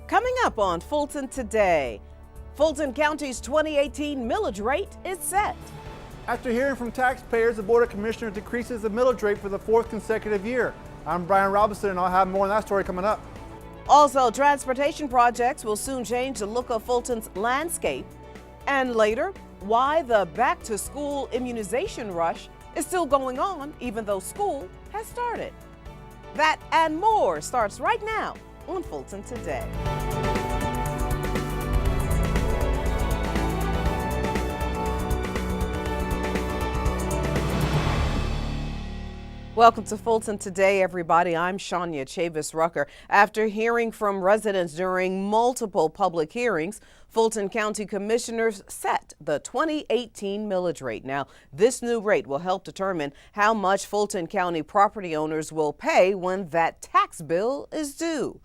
Coming up on Fulton Today, Fulton County's 2018 millage rate is set. After hearing from taxpayers, the Board of Commissioners decreases the millage rate for the 4th consecutive year. I'm Brian Robinson, and I'll have more on that story coming up. Also, transportation projects will soon change the look of Fulton's landscape. And later, why the back-to-school immunization rush is still going on even though school has started. That and more starts right now on Fulton Today. Welcome to Fulton Today, everybody. I'm Shania Chavis-Rucker. After hearing from residents during multiple public hearings, Fulton County Commissioners set the 2018 millage rate. Now, this new rate will help determine how much Fulton County property owners will pay when that tax bill is due.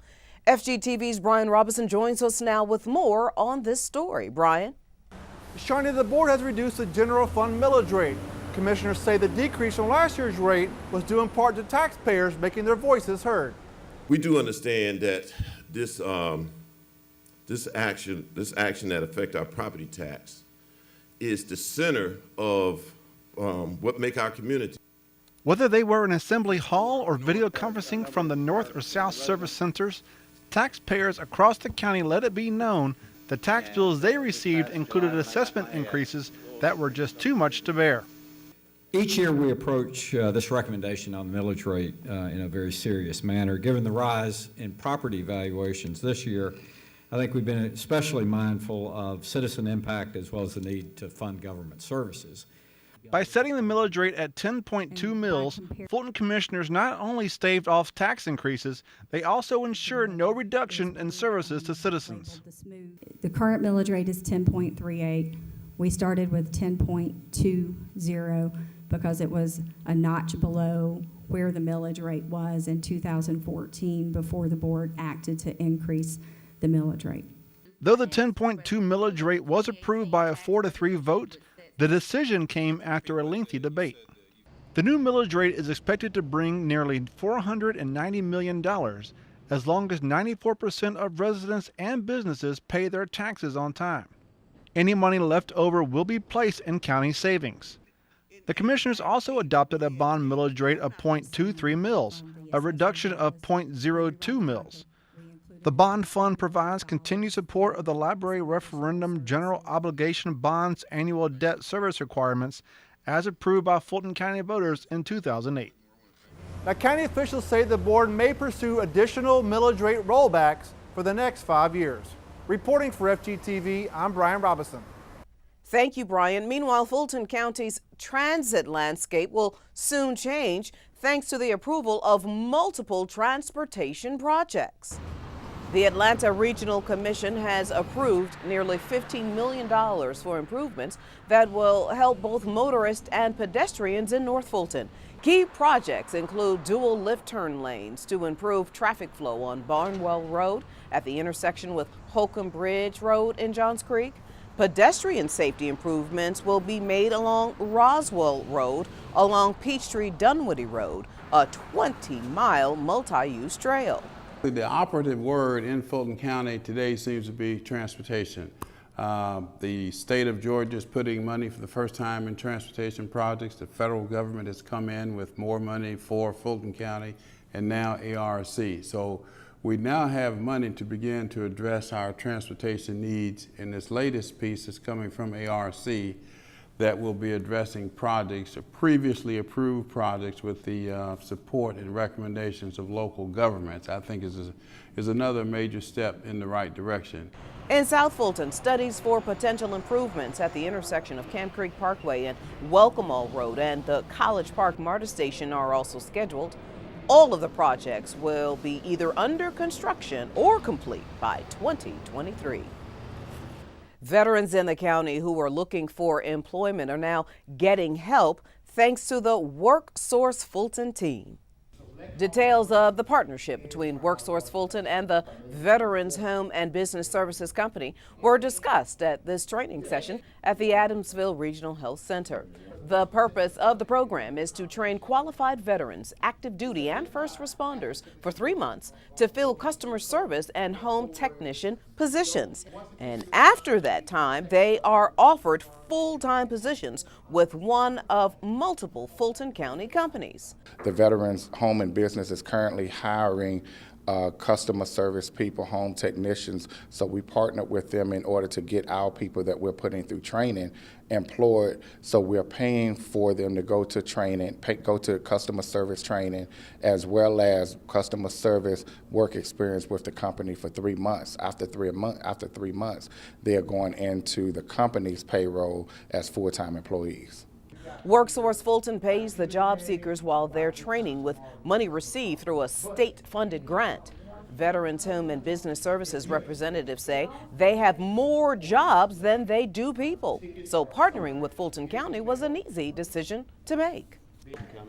FGTV's Brian Robinson joins us now with more on this story. Brian? Shania, the board has reduced the general fund millage rate. Commissioners say the decrease from last year's rate was due in part to taxpayers making their voices heard. We do understand that this action that affects our property tax is the center of what make our community. Whether they were in assembly hall or video conferencing from the North or South service centers, taxpayers across the county let it be known the tax bills they received included assessment increases that were just too much to bear. Each year we approach this recommendation on the millage rate in a very serious manner. Given the rise in property valuations this year, I think we've been especially mindful of citizen impact as well as the need to fund government services. By setting the millage rate at 10.2 mils, Fulton commissioners not only staved off tax increases, they also ensured no reduction in services to citizens. The current millage rate is 10.38. We started with 10.20 because it was a notch below where the millage rate was in 2014 before the board acted to increase the millage rate. Though the 10.2 millage rate was approved by a 4-3 vote, the decision came after a lengthy debate. The new millage rate is expected to bring nearly $490 million as long as 94% of residents and businesses pay their taxes on time. Any money left over will be placed in county savings. The commissioners also adopted a bond millage rate of 0.23 mils, a reduction of 0.02 mils. The bond fund provides continued support of the library referendum general obligation bonds annual debt service requirements as approved by Fulton County voters in 2008. Now, county officials say the board may pursue additional millage rate rollbacks for the next 5 years. Reporting for FGTV, I'm Brian Robinson. Thank you, Brian. Meanwhile, Fulton County's transit landscape will soon change thanks to the approval of multiple transportation projects. The Atlanta Regional Commission has approved nearly $15 million for improvements that will help both motorists and pedestrians in North Fulton. Key projects include dual lift turn lanes to improve traffic flow on Barnwell Road at the intersection with Holcomb Bridge Road in Johns Creek. Pedestrian safety improvements will be made along Roswell Road, along Peachtree Dunwoody Road, a 20-mile multi-use trail. The operative word in Fulton County today seems to be transportation. The state of Georgia is putting money for the first time in transportation projects. The federal government has come in with more money for Fulton County and now ARC. So we now have money to begin to address our transportation needs, and this latest piece is coming from ARC that will be addressing projects, previously approved projects with the support and recommendations of local governments. I think is another major step in the right direction. In South Fulton, studies for potential improvements at the intersection of Camp Creek Parkway and Welcome Road and the College Park MARTA station are also scheduled. All of the projects will be either under construction or complete by 2023. Veterans in the county who are looking for employment are now getting help thanks to the WorkSource Fulton team. Details of the partnership between WorkSource Fulton and the Veterans Home and Business Services Company were discussed at this training session at the Adamsville Regional Health Center. The purpose of the program is to train qualified veterans, active duty, and first responders for 3 months to fill customer service and home technician positions. And after that time, they are offered full-time positions with one of multiple Fulton County companies. The Veterans Home and Business is currently hiring customer service people, home technicians, so we partnered with them in order to get our people that we're putting through training employed. So we're paying for them to go to training, go to customer service training, as well as customer service work experience with the company for 3 months. After 3 months, they're going into the company's payroll as full-time employees. WorkSource Fulton pays the job seekers while they're training with money received through a state-funded grant. Veterans Home and Business Services representatives say they have more jobs than they do people. So partnering with Fulton County was an easy decision to make.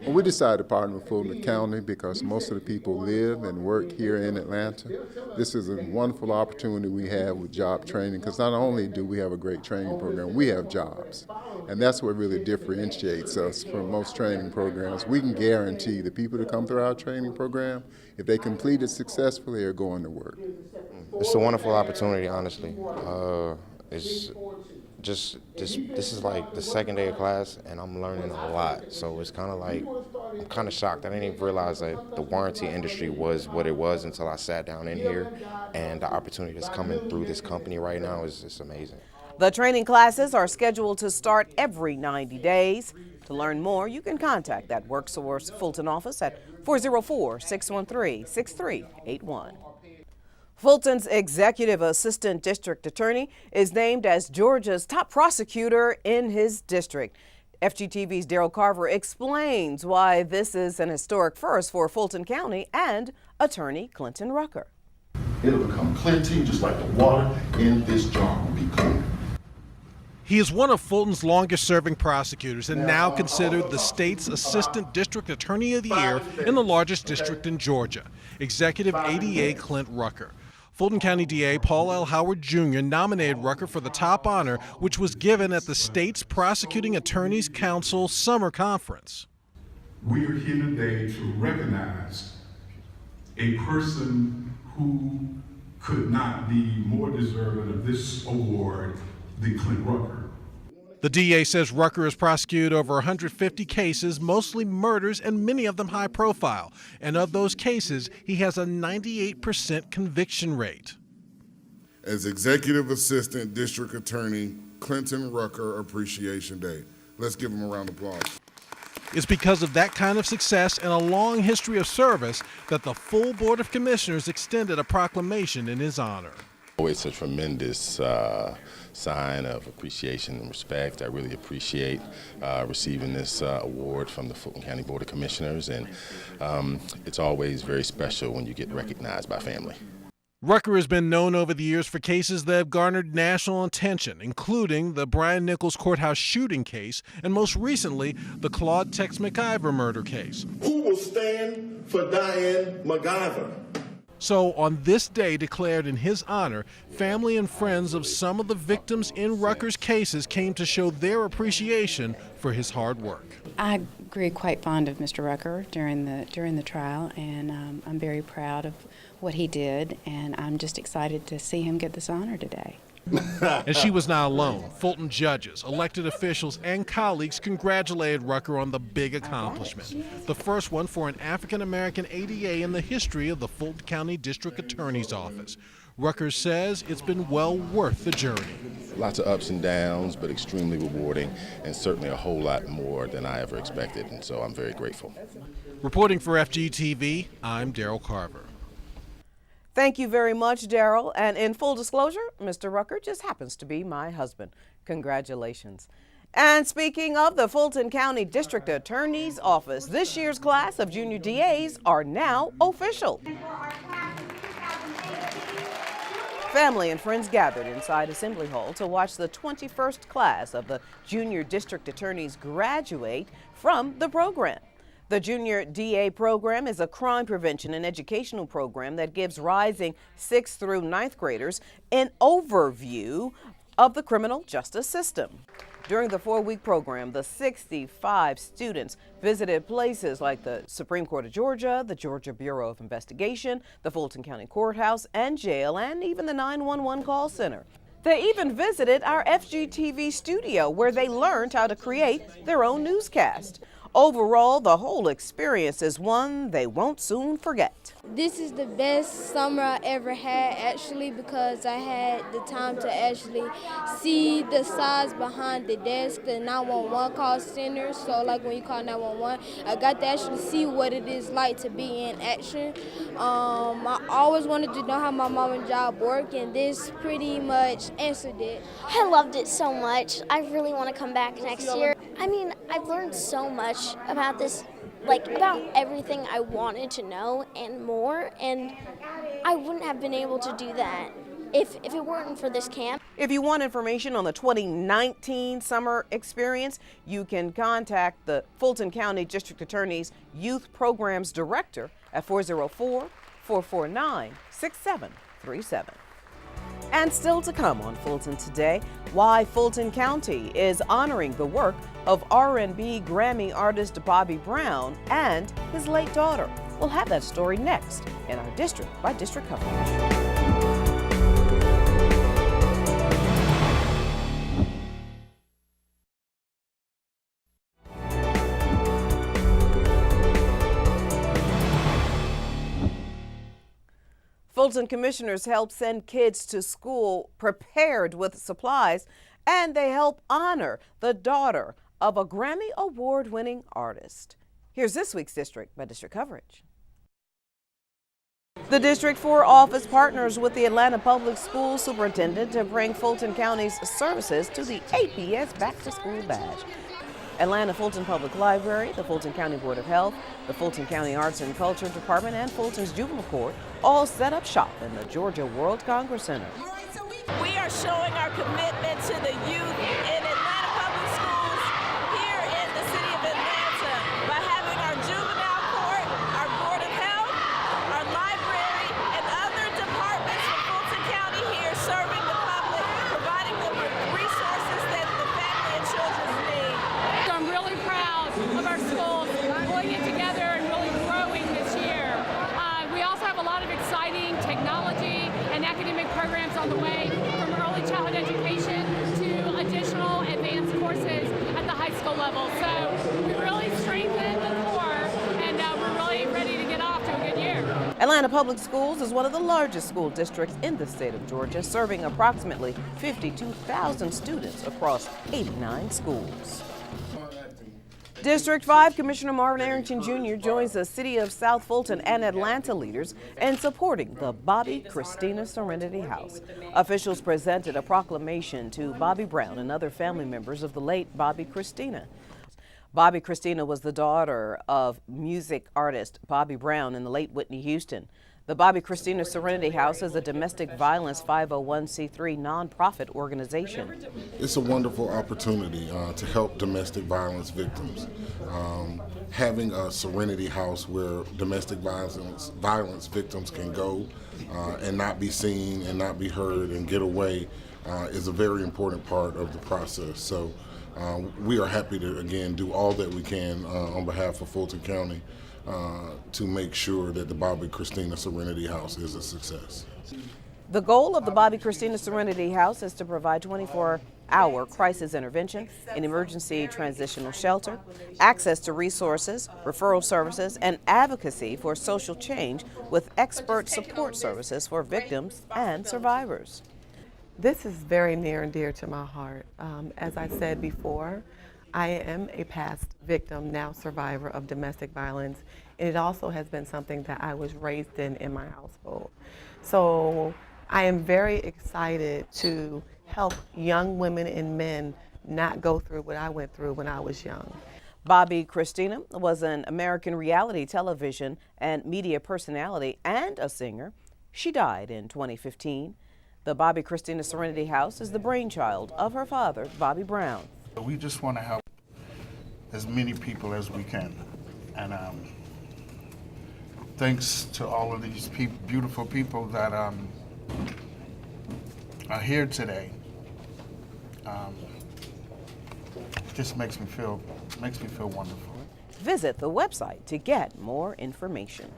Well, we decided to partner with Fulton County because most of the people live and work here in Atlanta. This is a wonderful opportunity we have with job training, because not only do we have a great training program, we have jobs. And that's what really differentiates us from most training programs. We can guarantee the people that come through our training program, if they complete it successfully, are going to work. It's a wonderful opportunity, honestly. This is like the second day of class, and I'm learning a lot. So it's kind of like, I'm kind of shocked. I didn't even realize that the warranty industry was what it was until I sat down in here. And the opportunity that's coming through this company right now is just amazing. The training classes are scheduled to start every 90 days. To learn more, you can contact that WorkSource Fulton office at 404-613-6381. Fulton's executive assistant district attorney is named as Georgia's top prosecutor in his district. FGTV's Daryl Carver explains why this is an historic first for Fulton County and attorney Clinton Rucker. It'll become cleansing, just like the water in this jar will be clean. He is one of Fulton's longest-serving prosecutors and now considered the state's Assistant District Attorney of the Year in the largest district in Georgia, Executive ADA Clint Rucker. Fulton County DA Paul L. Howard Jr. nominated Rucker for the top honor, which was given at the state's Prosecuting Attorneys Council Summer Conference. We are here today to recognize a person who could not be more deserving of this award than Clint Rucker. The DA says Rucker has prosecuted over 150 cases, mostly murders and many of them high profile. And of those cases, he has a 98% conviction rate. As Executive Assistant District Attorney Clinton Rucker Appreciation Day. Let's give him a round of applause. It's because of that kind of success and a long history of service that the full Board of Commissioners extended a proclamation in his honor. It's a tremendous sign of appreciation and respect. I really appreciate receiving this award from the Fulton County Board of Commissioners, and it's always very special when you get recognized by family. Rucker has been known over the years for cases that have garnered national attention, including the Brian Nichols courthouse shooting case and most recently the Claude Tex McIver murder case. Who will stand for Diane McIver? So on this day declared in his honor, family and friends of some of the victims in Rucker's cases came to show their appreciation for his hard work. I grew quite fond of Mr. Rucker during the trial, and I'm very proud of what he did, and I'm just excited to see him get this honor today. And she was not alone. Fulton judges, elected officials, and colleagues congratulated Rucker on the big accomplishment, the first one for an African-American ADA in the history of the Fulton County District Attorney's Office. Rucker says it's been well worth the journey. Lots of ups and downs, but extremely rewarding, and certainly a whole lot more than I ever expected, and so I'm very grateful. Reporting for FGTV, I'm Daryl Carver. Thank you very much, Daryl. And in full disclosure, Mr. Rucker just happens to be my husband. Congratulations. And speaking of the Fulton County District Attorney's Office, this year's class of junior DAs are now official. Family and friends gathered inside Assembly Hall to watch the 21st class of the Junior District Attorneys graduate from the program. The Junior DA program is a crime prevention and educational program that gives rising 6th through 9th graders an overview of the criminal justice system. During the 4-week program, the 65 students visited places like the Supreme Court of Georgia, the Georgia Bureau of Investigation, the Fulton County Courthouse and jail, and even the 911 call center. They even visited our FGTV studio, where they learned how to create their own newscast. Overall, the whole experience is one they won't soon forget. This is the best summer I ever had, actually, because I had the time to actually see the size behind the desk, the 911 call center. So like when you call 911, I got to actually see what it is like to be in action. I always wanted to know how my mom and job work, and this pretty much answered it. I loved it so much. I really want to come back next year. I mean, I've learned so much about this, like about everything I wanted to know and more, and I wouldn't have been able to do that if it weren't for this camp. If you want information on the 2019 summer experience, you can contact the Fulton County District Attorney's Youth Programs Director at 404-449-6737. And still to come on Fulton Today, why Fulton County is honoring the work of R&B Grammy artist Bobby Brown and his late daughter. We'll have that story next in our district by district coverage. Fulton commissioners help send kids to school prepared with supplies, and they help honor the daughter of a Grammy Award-winning artist. Here's this week's District by District coverage. The District 4 office partners with the Atlanta Public Schools Superintendent to bring Fulton County's services to the APS Back to School Badge. Atlanta Fulton Public Library, the Fulton County Board of Health, the Fulton County Arts and Culture Department, and Fulton's Juvenile Court all set up shop in the Georgia World Congress Center. We are showing our commitment to the youth in Atlanta Public Schools here in the city of Atlanta by having our juvenile court, our Board of Health, our library, and other departments from Fulton County here serving the public, providing them with resources that the family and children need. I'm really proud of our schools pulling it together and really growing this year. We also have a lot of exciting technology and academic programs on the way, from early childhood education to additional advanced courses at the high school level. So we really strengthened the core, and we're really ready to get off to a good year. Atlanta Public Schools is one of the largest school districts in the state of Georgia, serving approximately 52,000 students across 89 schools. District 5 Commissioner Marvin Arrington Jr. joins the City of South Fulton and Atlanta leaders in supporting the Bobby Christina Serenity House. Officials presented a proclamation to Bobby Brown and other family members of the late Bobby Christina. Bobby Christina was the daughter of music artist Bobby Brown and the late Whitney Houston. The Bobby Christina Serenity House is a domestic violence 501c3 nonprofit organization. It's a wonderful opportunity to help domestic violence victims. Having a Serenity House where domestic violence victims can go and not be seen and not be heard and get away is a very important part of the process. So we are happy to, again, do all that we can on behalf of Fulton County to make sure that the Bobby Christina Serenity House is a success. The goal of the Bobby Christina Serenity House is to provide 24-hour crisis intervention, an emergency transitional shelter, access to resources, referral services, and advocacy for social change with expert support services for victims and survivors. This is very near and dear to my heart. As I said before, I am a past victim, now survivor of domestic violence, and it also has been something that I was raised in my household. So I am very excited to help young women and men not go through what I went through when I was young. Bobby Christina was an American reality television and media personality and a singer. She died in 2015. The Bobby Christina Serenity House is the brainchild of her father, Bobby Brown. We just want to help as many people as we can. And thanks to all of these beautiful people that are here today. Just makes me feel wonderful. Visit the website to get more information.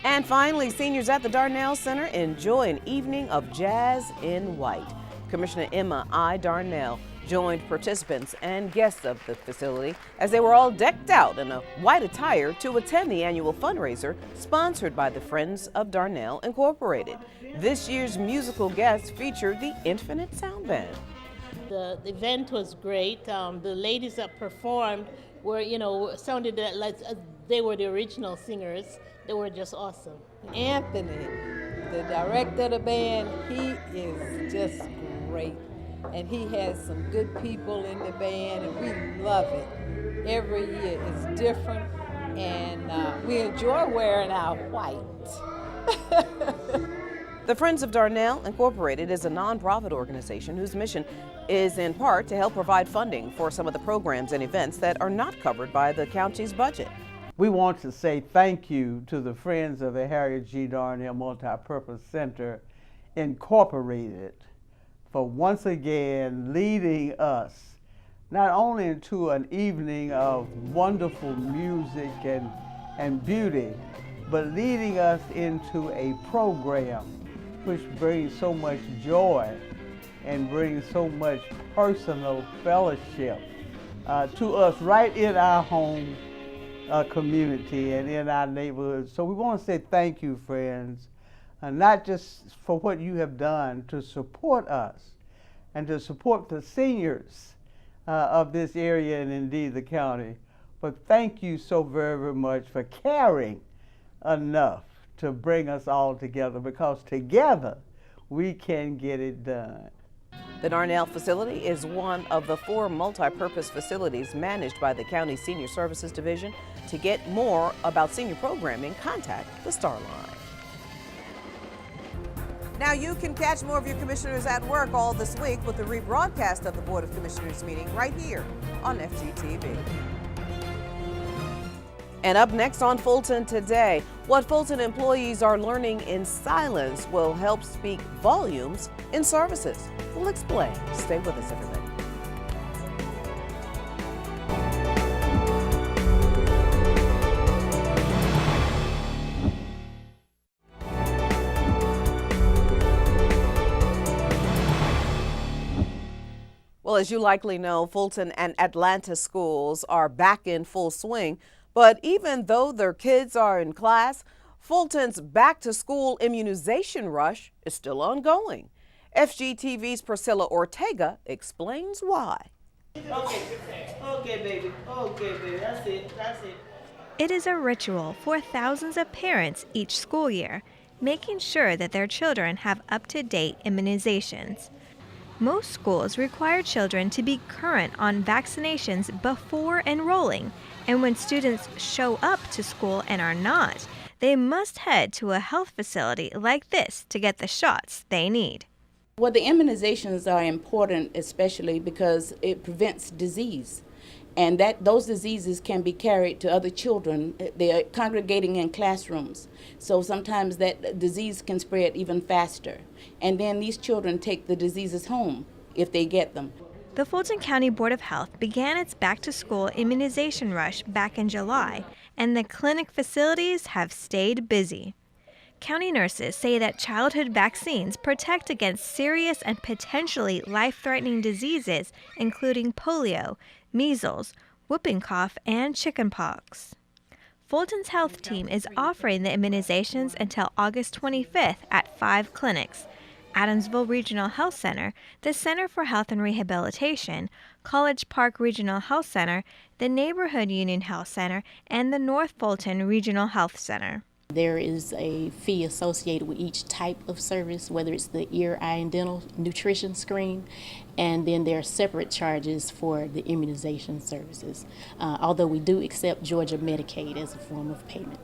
And finally, seniors at the Darnell Center enjoy an evening of jazz in white. Commissioner Emma I. Darnell joined participants and guests of the facility as they were all decked out in a white attire to attend the annual fundraiser sponsored by the Friends of Darnell Incorporated. This year's musical guests featured the Infinite Sound Band. The event was great. The ladies that performed were, sounded like they were the original singers. They were just awesome. Anthony, the director of the band, he is just great. And he has some good people in the band, and we love it. Every year is different, and we enjoy wearing our white. The Friends of Darnell Incorporated is a nonprofit organization whose mission is in part to help provide funding for some of the programs and events that are not covered by the county's budget. We want to say thank you to the Friends of the Harriet G. Darnell Multipurpose Center Incorporated for once again leading us not only into an evening of wonderful music and beauty, but leading us into a program which brings so much joy and brings so much personal fellowship to us right in our home community and in our neighborhood. So we want to say thank you, friends, not just for what you have done to support us and to support the seniors of this area and indeed the county, but thank you so very, very much for caring enough to bring us all together, because together we can get it done. The Darnell facility is one of the 4 multi-purpose facilities managed by the County Senior Services Division. To get more about senior programming, contact the Star Line. Now you can catch more of your commissioners at work all this week with the rebroadcast of the Board of Commissioners meeting right here on FGTV. And up next on Fulton Today, what Fulton employees are learning in silence will help speak volumes in services. We'll explain. Stay with us, everybody. Well, as you likely know, Fulton and Atlanta schools are back in full swing. But even though their kids are in class, Fulton's back-to-school immunization rush is still ongoing. FGTV's Priscilla Ortega explains why. Okay, baby, that's it. It is a ritual for thousands of parents each school year, making sure that their children have up-to-date immunizations. Most schools require children to be current on vaccinations before enrolling, and when students show up to school and are not, they must head to a health facility like this to get the shots they need. Well, the immunizations are important, especially because it prevents disease, and that those diseases can be carried to other children. They are congregating in classrooms, so sometimes that disease can spread even faster, and then these children take the diseases home if they get them. The Fulton County Board of Health began its back-to-school immunization rush back in July, and the clinic facilities have stayed busy. County nurses say that childhood vaccines protect against serious and potentially life-threatening diseases, including polio, measles, whooping cough, and chickenpox. Fulton's health team is offering the immunizations until August 25th at 5 clinics: Adamsville Regional Health Center, the Center for Health and Rehabilitation, College Park Regional Health Center, the Neighborhood Union Health Center, and the North Fulton Regional Health Center. There is a fee associated with each type of service, whether it's the ear, eye, and dental nutrition screen, and then there are separate charges for the immunization services, although we do accept Georgia Medicaid as a form of payment.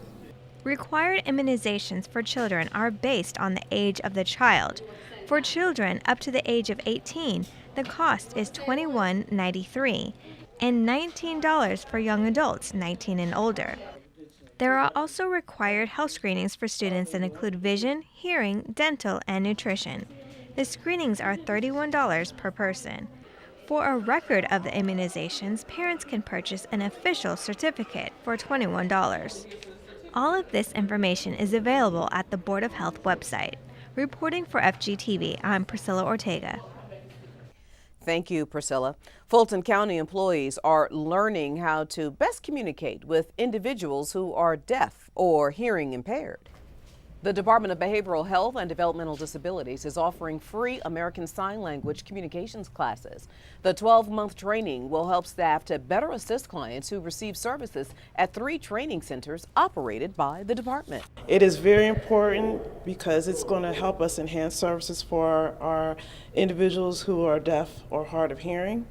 Required immunizations for children are based on the age of the child. For children up to the age of 18, the cost is $21.93 and $19 for young adults 19 and older. There are also required health screenings for students that include vision, hearing, dental, and nutrition. The screenings are $31 per person. For a record of the immunizations, parents can purchase an official certificate for $21. All of this information is available at the Board of Health website. Reporting for FGTV, I'm Priscilla Ortega. Thank you, Priscilla. Fulton County employees are learning how to best communicate with individuals who are deaf or hearing impaired. The Department of Behavioral Health and Developmental Disabilities is offering free American Sign Language communications classes. The 12-month training will help staff to better assist clients who receive services at 3 training centers operated by the department. It is very important because it's going to help us enhance services for our individuals who are deaf or hard of hearing.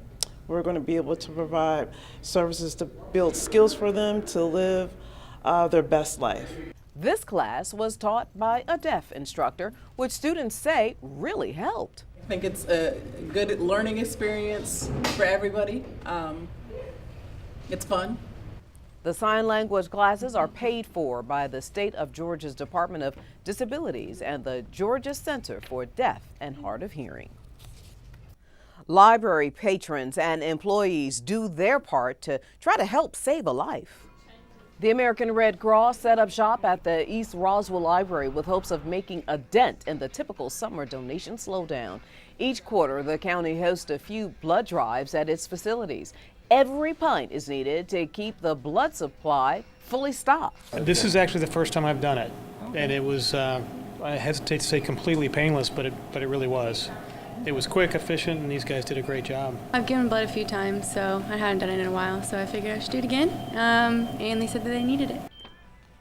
We're going to be able to provide services to build skills for them to live their best life. This class was taught by a deaf instructor, which students say really helped. I think it's a good learning experience for everybody. It's fun. The sign language classes are paid for by the State of Georgia's Department of Disabilities and the Georgia Center for Deaf and Hard of Hearing. Library patrons and employees do their part to try to help save a life. The American Red Cross set up shop at the East Roswell Library with hopes of making a dent in the typical summer donation slowdown. Each quarter, the county hosts a few blood drives at its facilities. Every pint is needed to keep the blood supply fully stocked. This is actually the first time I've done it, and it was, I hesitate to say completely painless, but it really was. It was quick, efficient, and these guys did a great job. I've given blood a few times, so I hadn't done it in a while, so I figured I should do it again, and they said that they needed it.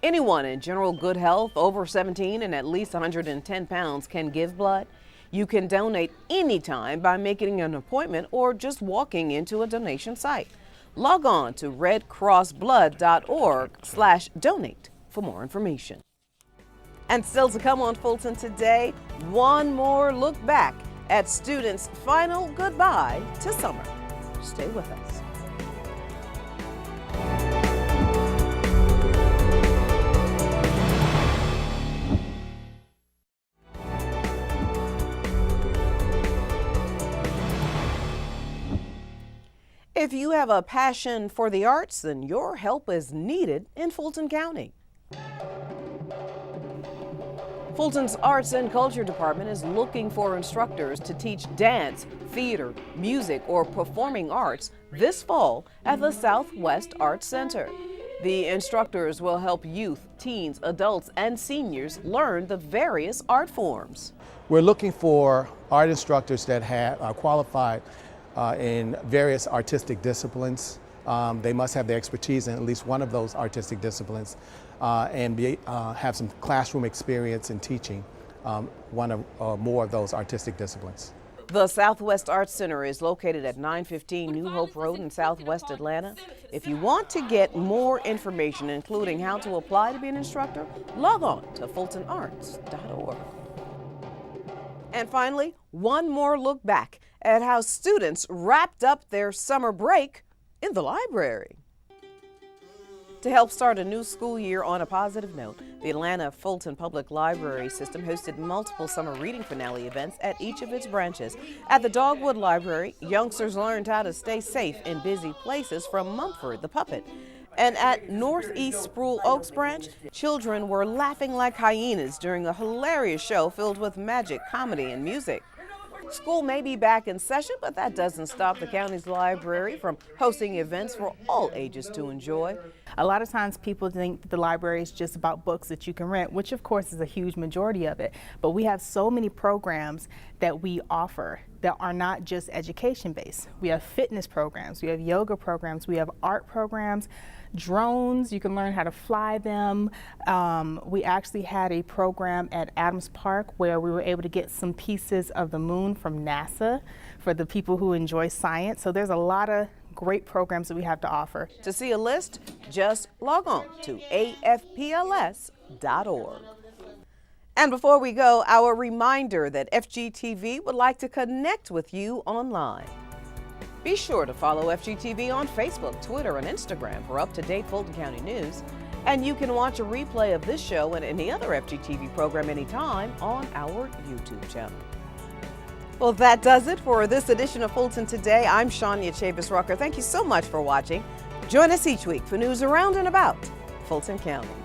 Anyone in general good health, over 17 and at least 110 pounds can give blood. You can donate anytime by making an appointment or just walking into a donation site. Log on to redcrossblood.org/donate for more information. And still to come on Fulton Today, one more look back at students' final goodbye to summer. Stay with us. If you have a passion for the arts, then your help is needed in Fulton County. Fulton's Arts and Culture Department is looking for instructors to teach dance, theater, music, or performing arts this fall at the Southwest Arts Center. The instructors will help youth, teens, adults, and seniors learn the various art forms. We're looking for art instructors that are qualified in various artistic disciplines. They must have the expertise in at least one of those artistic disciplines and have some classroom experience in teaching one or more of those artistic disciplines. The Southwest Arts Center is located at 915 New Hope Road in Southwest Atlanta. If you want to get more information, including how to apply to be an instructor, log on to fultonarts.org. And finally, one more look back at how students wrapped up their summer break in the library. To help start a new school year on a positive note, the Atlanta Fulton Public Library System hosted multiple summer reading finale events at each of its branches. At the Dogwood Library, youngsters learned how to stay safe in busy places from Mumford the Puppet. And at Northeast Spruce Oaks Branch, children were laughing like hyenas during a hilarious show filled with magic, comedy, and music. School may be back in session, but that doesn't stop the county's library from hosting events for all ages to enjoy. A lot of times people think that the library is just about books that you can rent, which of course is a huge majority of it. But we have so many programs that we offer that are not just education based. We have fitness programs, we have yoga programs, we have art programs, drones, you can learn how to fly them. We actually had a program at Adams Park where we were able to get some pieces of the moon from NASA for the people who enjoy science. So there's a lot of great programs that we have to offer. To see a list, just log on to afpls.org. And before we go, our reminder that FGTV would like to connect with you online. Be sure to follow FGTV on Facebook, Twitter, and Instagram for up-to-date Fulton County news. And you can watch a replay of this show and any other FGTV program anytime on our YouTube channel. Well, that does it for this edition of Fulton Today. I'm Shania Chavis Rucker. Thank you so much for watching. Join us each week for news around and about Fulton County.